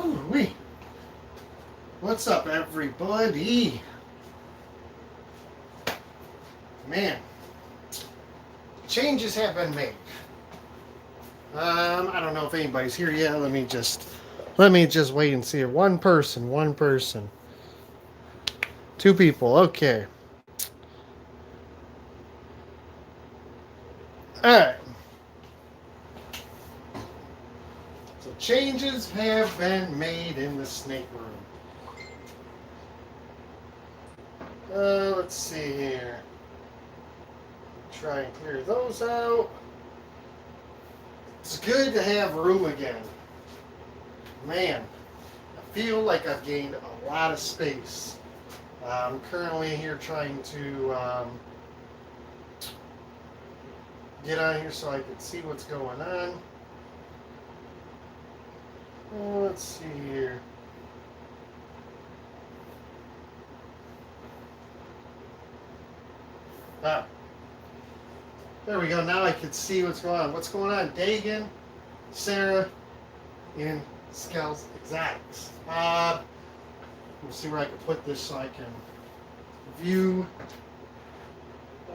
Ooh-wee. What's up, everybody? Man, changes have been made. I don't know if anybody's here yet. Let me just wait and see. One person. Two people. Okay. All right. So changes have been made in the snake room. Let's see here. Try and clear those out. It's good to have room again. Man, I feel like I've gained a lot of space. I'm currently here trying to get on here so I can see what's going on. Let's see here. Ah, there we go. Now I can see what's going on. What's going on? Dagan, Sarah, and Scouts Exotics. Let me see where I can put this so I can view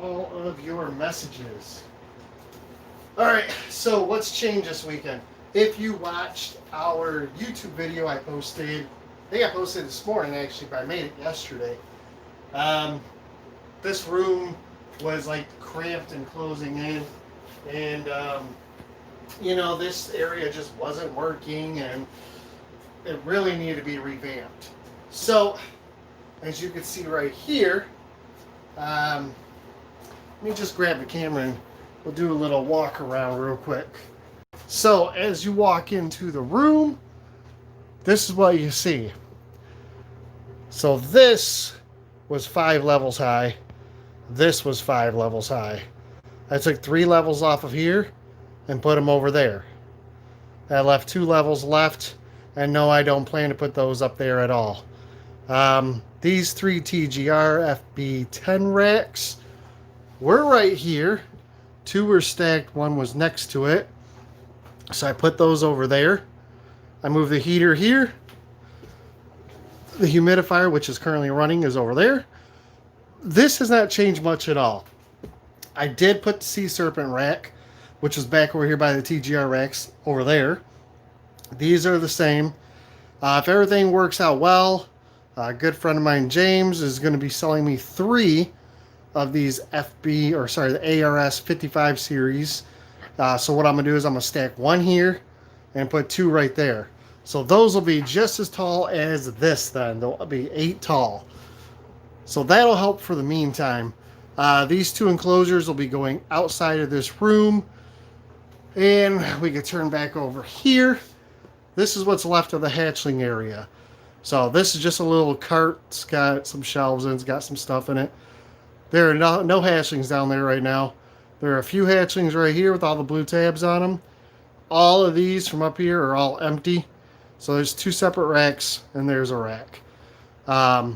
all of your messages. Alright, so what's changed this weekend? If you watched our YouTube video I posted, I think I posted this morning actually, but I made it yesterday. This room was like cramped and closing in, and this area just wasn't working, and it really needed to be revamped. So, as you can see right here, let me just grab the camera and we'll do a little walk around real quick. So, as you walk into the room, this is what you see. So this was 5 levels high. This was 5 levels high. I took 3 levels off of here and put them over there. I left 2 levels left, and no, I don't plan to put those up there at all. These 3 TGR FB10 racks were right here. 2 were stacked, 1 was next to it. So I put those over there. I moved the heater here. The humidifier, which is currently running, is over there. This has not changed much at all. I did put the Sea Serpent rack, which was back over here by the TGR racks, over there. These are the same. If everything works out well, a good friend of mine, James, is going to be selling me 3 of these the ARS 55 series. So what I'm going to do is I'm going to stack 1 here and put 2 right there. So those will be just as tall as this then. They'll be 8 tall. So that'll help for the meantime. These 2 enclosures will be going outside of this room. And we can turn back over here. This is what's left of the hatchling area. So this is just a little cart. It's got some shelves in it. It's got some stuff in it. There are no hatchlings down there right now. There are a few hatchlings right here with all the blue tabs on them. All of these from up here are all empty. So there's 2 separate racks, and there's a rack.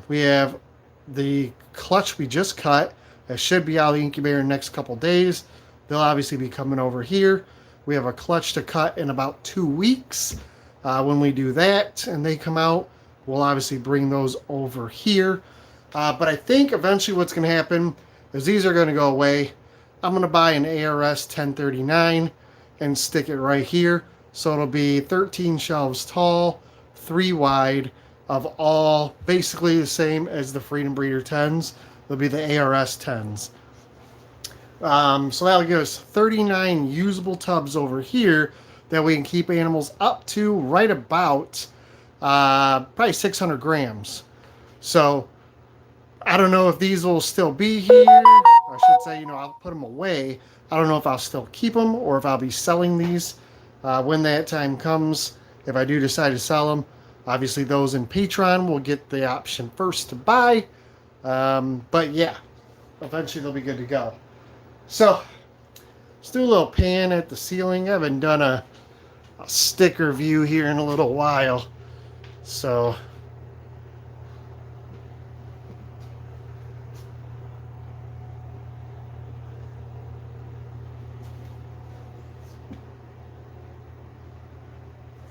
We have the clutch we just cut. That should be out of the incubator in the next couple days. They'll obviously be coming over here. We have a clutch to cut in about 2 weeks. When we do that and they come out, we'll obviously bring those over here. But I think eventually what's going to happen is these are going to go away. I'm going to buy an ARS 1039 and stick it right here. So it'll be 13 shelves tall, 3 wide, of all basically the same as the Freedom Breeder 10s. They'll be the ARS 10s. So that'll give us 39 usable tubs over here that we can keep animals up to right about probably 600 grams. So I don't know if these will still be here. I should say, I'll put them away. I don't know if I'll still keep them or if I'll be selling these when that time comes. If I do decide to sell them, obviously those in Patreon will get the option first to buy. But yeah, eventually they'll be good to go. So let's do a little pan at the ceiling. I haven't done a sticker view here in a little while. So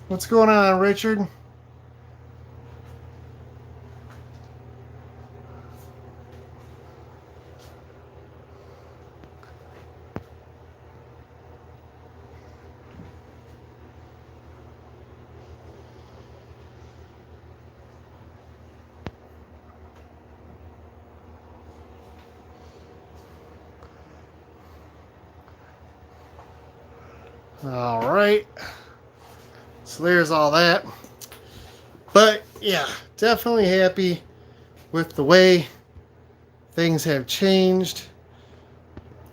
what's going on, Richard? All right. So there's all that. But yeah, definitely happy with the way things have changed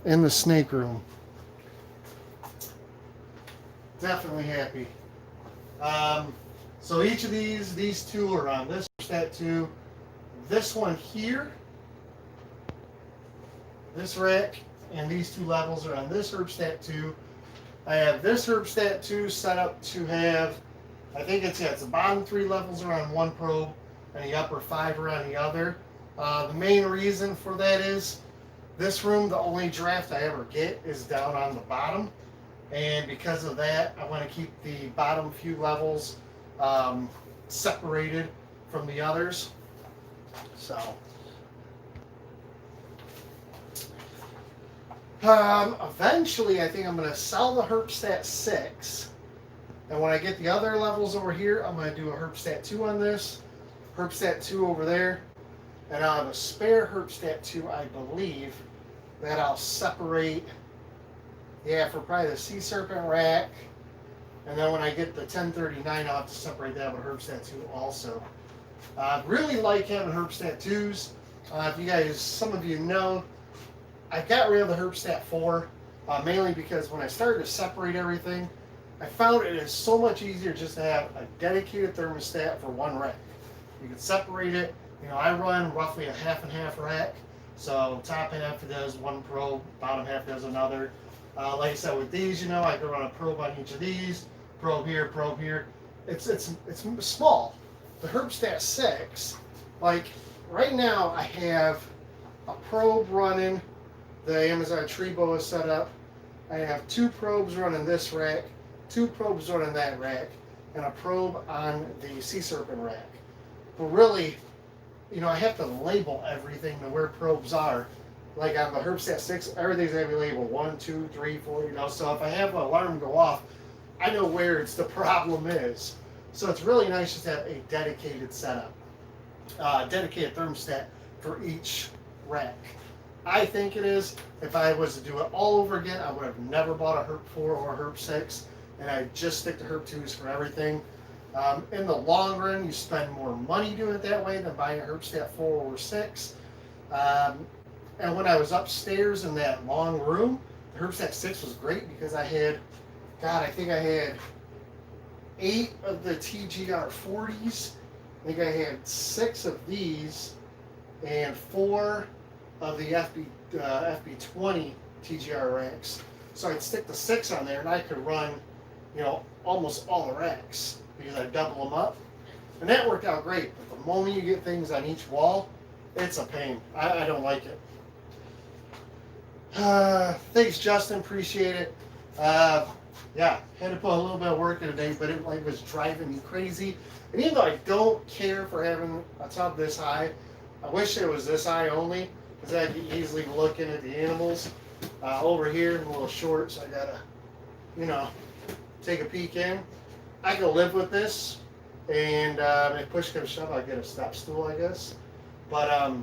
in the snake room. Definitely happy. Um, so each of these two are on this that two. This one here, this rack, and these two levels are on this herbstat 2. I have this herbstat 2 set up to have, I think it's the bottom 3 levels are on one probe and the upper 5 are on the other. The main reason for that is this room, the only draft I ever get is down on the bottom. And because of that, I want to keep the bottom few levels separated from the others. So, eventually, I think I'm going to sell the Herbstat 6. And when I get the other levels over here, I'm going to do a Herbstat 2 on this, Herbstat 2 over there, and I'll have a spare Herbstat 2, I believe, that I'll separate, for probably the Sea Serpent rack. And then when I get the 1039, I'll have to separate that with Herbstat 2 also. Really like having Herbstat 2s. If you guys, some of you know, I got rid of the Herbstat 4, mainly because when I started to separate everything, I found it is so much easier just to have a dedicated thermostat for one rack. You can separate it. I run roughly a half and half rack. So top half does one probe, bottom half does another. Like I said, with these, I can run a probe on each of these, probe here. It's small. The Herbstat 6, like right now I have a probe running, the Amazon tree boa is set up. I have 2 probes running this rack, 2 probes running that rack, and a probe on the Sea Serpent rack. But really, I have to label everything to where probes are. Like on the Herbstat 6, everything's going to be labeled 1, 2, 3, 4, so if I have an alarm go off, I know where the problem is. So it's really nice just to have a dedicated setup, dedicated thermostat for each rack. I think it is. If I was to do it all over again, I would have never bought a Herb 4 or a Herb 6, and I'd just stick to Herb 2s for everything. In the long run, you spend more money doing it that way than buying a Herbstat 4 or 6. And when I was upstairs in that long room, the Herbstat 6 was great because I had, I think I had 8 of the TGR 40s. I think I had 6 of these and 4 of the FB20 TGR racks. So I'd stick the 6 on there and I could run, almost all the racks because I'd double them up. And that worked out great. But the moment you get things on each wall, it's a pain. I don't like it. Thanks, Justin. Appreciate it. Had to put a little bit of work in today, but it was driving me crazy. And even though I don't care for having a tub this high, I wish it was this high only, because I could easily look in at the animals. Over here, I'm a little short, so I gotta, take a peek in. I can live with this, and if push comes shove, I'll get a step stool, I guess. But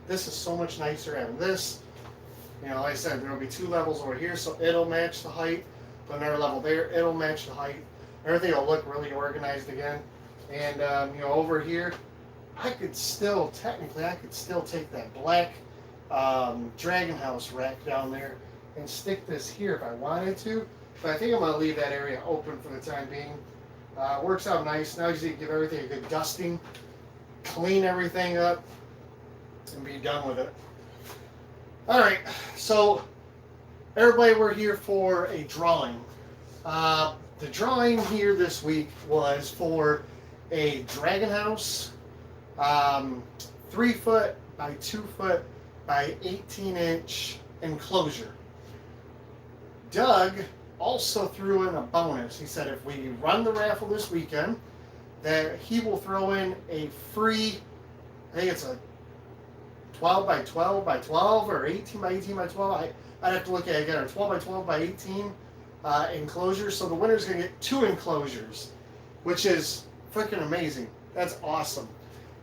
this is so much nicer having this. Like I said, there will be 2 levels over here, so it'll match the height. But another level there, it'll match the height. Everything will look really organized again. And over here, I could still take that black Dragon House rack down there and stick this here if I wanted to. But I think I'm going to leave that area open for the time being. Works out nice. Now you just need to give everything a good dusting, clean everything up, and be done with it. All right, so everybody, we're here for a drawing. The drawing here this week was for a Dragon House, 3 foot by 2 foot by 18-inch enclosure. Doug also threw in a bonus. He said if we run the raffle this weekend, that he will throw in a free, I think it's a 12 by 12 by 12 or 18 by 18 by 12. I'd have to look at it again. Or 12 by 12 by 18 enclosures. So the winner's going to get 2 enclosures, which is freaking amazing. That's awesome.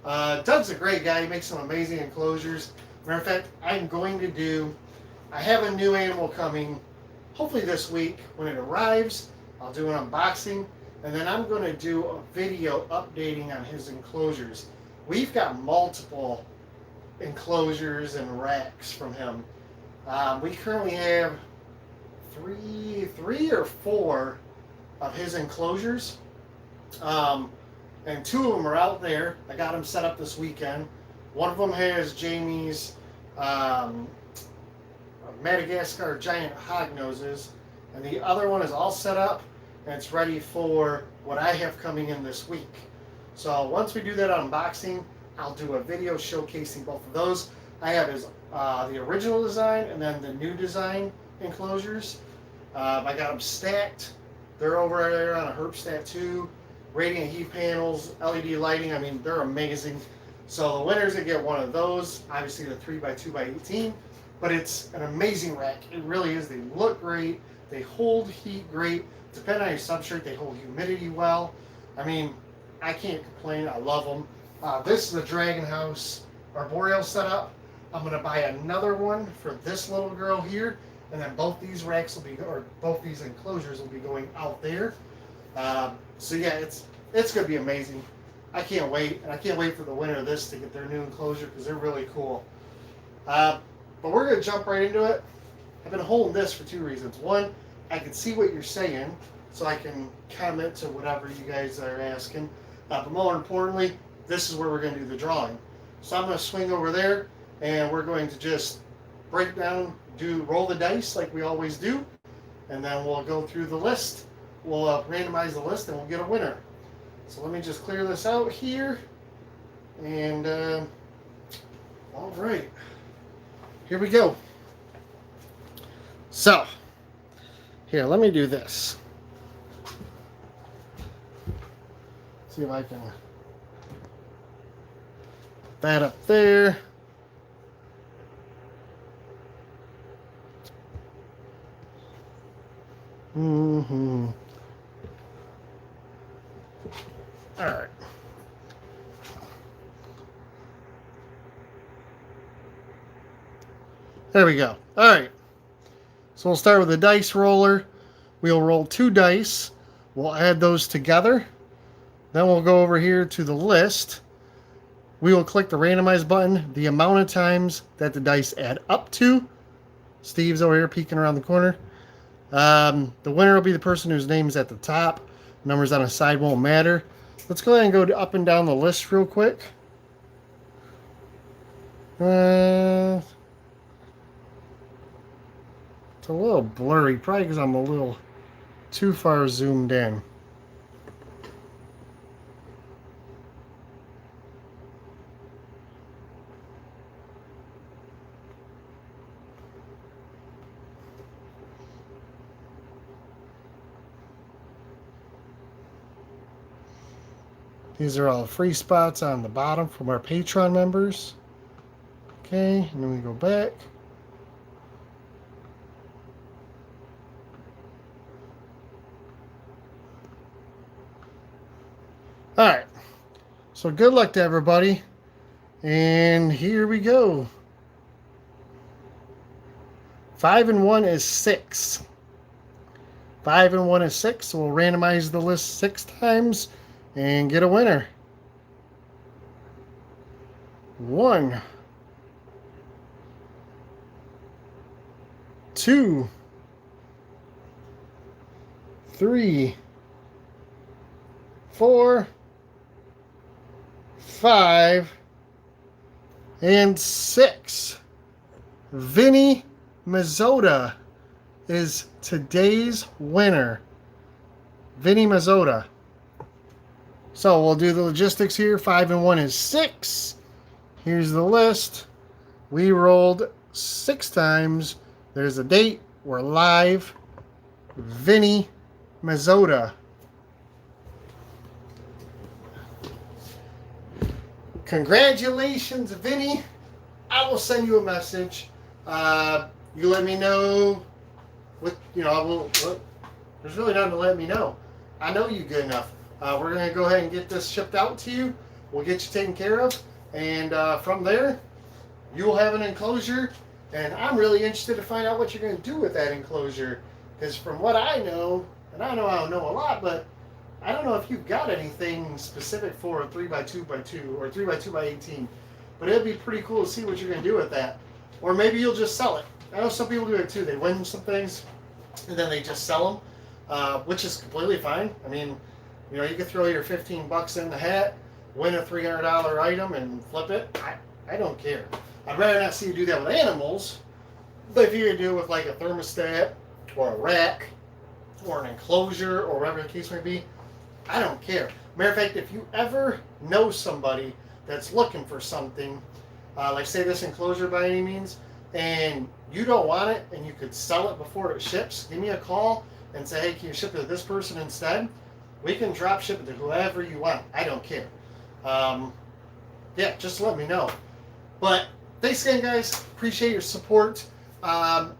Doug's a great guy. He makes some amazing enclosures. Matter of fact, I have a new animal coming hopefully this week when it arrives, I'll do an unboxing, and then I'm going to do a video updating on his enclosures. We've got multiple enclosures and racks from him. We currently have three or four of his enclosures, and two of them are out there. I got them set up this weekend. One of them has Jamie's Madagascar giant hognoses, and the other one is all set up and it's ready for what I have coming in this week. So once we do that unboxing, I'll do a video showcasing both of those. I have his the original design and then the new design enclosures. I got them stacked. They're over there on a Herpstat 2. Radiant heat panels, LED lighting. I mean, they're amazing. So the winners that get one of those, obviously the 3x2x18. But it's an amazing rack. It really is. They look great. They hold heat great. Depending on your substrate, they hold humidity well. I mean, I can't complain. I love them. This is the Dragon House Arboreal setup. I'm going to buy another one for this little girl here, and then both these racks will be, or both these enclosures will be going out there. So yeah, it's going to be amazing. I can't wait, and I can't wait for the winner of this to get their new enclosure because they're really cool. But we're going to jump right into it. I've been holding this for two reasons. One, I can see what you're saying, so I can comment to whatever you guys are asking. But more importantly, this is where we're going to do the drawing. So I'm going to swing over there, and we're going to just break down, roll the dice like we always do, and then we'll go through the list. We'll randomize the list, and we'll get a winner. So let me just clear this out here, and all right, here we go. So, here, let me do this. See if I can put that up there. All right. There we go. All right. So we'll start with the dice roller. We'll roll 2 dice. We'll add those together. Then we'll go over here to the list. We will click the randomize button the amount of times that the dice add up to. Steve's over here peeking around the corner. The winner will be the person whose name is at the top. Numbers on the side won't matter. Let's go ahead and go up and down the list real quick. It's a little blurry, probably because I'm a little too far zoomed in. These are all the free spots on the bottom from our Patreon members. Okay, and then we go back. All right, so good luck to everybody, and here we go. 5 and 1 is 6. 5 and 1 is 6, so we'll randomize the list 6 times and get a winner. 1, 2, 3, 4, 5, and 6. Vinny Mazzota is today's winner. Vinny Mazzota. So we'll do the logistics here. 5 and 1 is 6. Here's the list. We rolled 6 times. There's a date. We're live. Vinny Mazzota. Congratulations, Vinny. I will send you a message. You let me know. There's really nothing to let me know. I know you good enough. We're going to go ahead and get this shipped out to you. We'll get you taken care of. And from there, you'll have an enclosure. And I'm really interested to find out what you're going to do with that enclosure. Because from what I know, and I know I don't know a lot, but I don't know if you've got anything specific for a 3x2x2 or 3x2x18. But it'd be pretty cool to see what you're going to do with that. Or maybe you'll just sell it. I know some people do it too. They win some things and then they just sell them, which is completely fine. I mean, you know, you could throw your 15 bucks in the hat, win a $300 item and flip it. I don't care. I'd rather not see you do that with animals. But if you could do it with like a thermostat or a rack or an enclosure or whatever the case may be, I don't care. Matter of fact, if you ever know somebody that's looking for something, like say this enclosure by any means, and you don't want it and you could sell it before it ships, give me a call and say, hey, can you ship it to this person instead? We can drop ship it to whoever you want. I don't care. Yeah, just let me know. But thanks again, guys. Appreciate your support.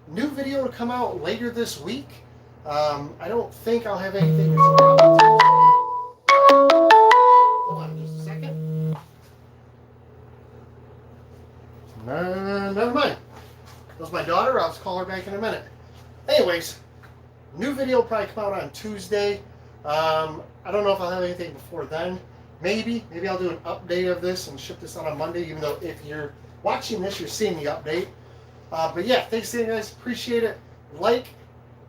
New video to come out later this week. I don't think I'll have anything until about Tuesday. Hold on just a second. Never mind. That was my daughter. I'll just call her back in a minute. Anyways, new video will probably come out on Tuesday. I don't know if I'll have anything before then. Maybe I'll do an update of this and ship this out on Monday, even though if you're watching this, you're seeing the update. But yeah, thanks again, guys. Appreciate it. Like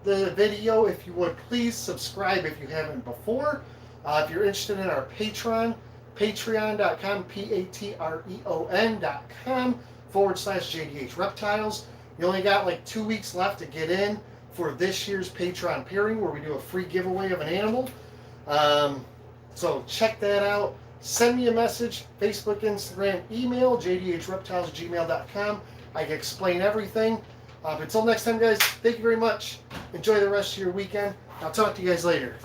the video if you would. Please subscribe if you haven't before. If you're interested in our Patreon, patreon.com, patreon.com/JDH Reptiles. You only got like 2 weeks left to get in for this year's Patreon pairing where we do a free giveaway of an animal. So check that out. Send me a message, Facebook, Instagram, email, jdhreptiles@gmail.com. I can explain everything. But until next time, guys, thank you very much. Enjoy the rest of your weekend. I'll talk to you guys later.